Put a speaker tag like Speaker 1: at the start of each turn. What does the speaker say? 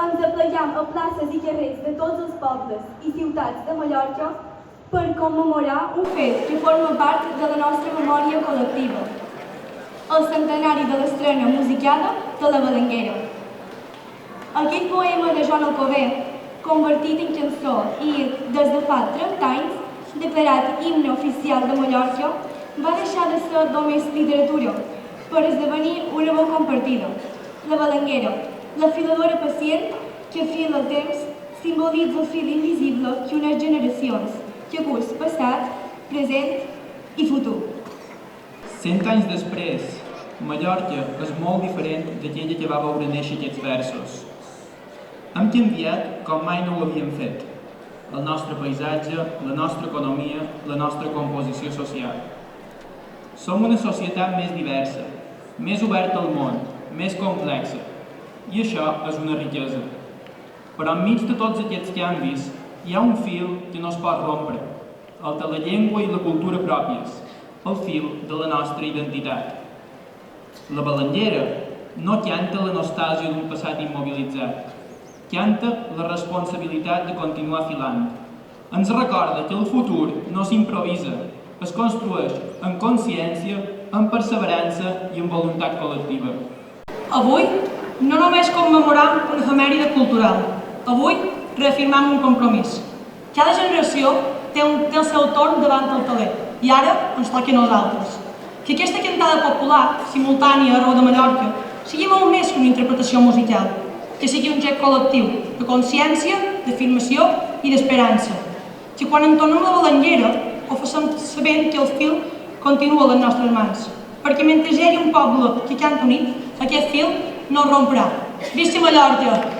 Speaker 1: ens aplegam a places i carrers de tots els pobles i ciutats de Mallorca per commemorar un fet que forma part de la nostra memòria col·lectiva, el centenari de l'estrena musicada de la Balenguera. Aquell poema de Joan Alcover, convertit en cançó i, des de fa 30 anys, declarat himne oficial de Mallorca, va deixar de ser només literatura per esdevenir una veu compartida. La Balenguera, la filadora pacient que fila el temps, simbolitza el fil invisible que uneix generacions, que curs passat, present i futur.
Speaker 2: 100 anys després, Mallorca és molt diferent d'aquella que va veure néixer aquests versos. Hem canviat com mai no ho havíem fet. El nostre paisatge, la nostra economia, la nostra composició social. Som una societat més diversa, més oberta al món, més complexa. I això és una riquesa. Però enmig de tots aquests canvis hi ha un fil que no es pot rompre, el de la llengua i la cultura pròpies, el fil de la nostra identitat. La Balenguera no canta la nostàlgia d'un passat immobilitzat, canta la responsabilitat de continuar filant. Ens recorda que el futur no s'improvisa, es construeix amb consciència, amb perseverança i amb voluntat col·lectiva.
Speaker 3: Avui no només commemoram una efemèride cultural, avui reafirmam un compromís. Cada generació té el seu torn davant del teler i ara ens toca a nosaltres. Que aquesta cantada popular, simultània arreu de Mallorca, sigui molt més que una interpretació musical, que sigui un gest col·lectiu de consciència, d'afirmació i d'esperança. Que quan entonem la Balenguera ho facem sabent que el fil continua a les nostres mans, perquè mentre hi hagi un poble que canta unit, aquest fil no es romprà. Visca Mallorca!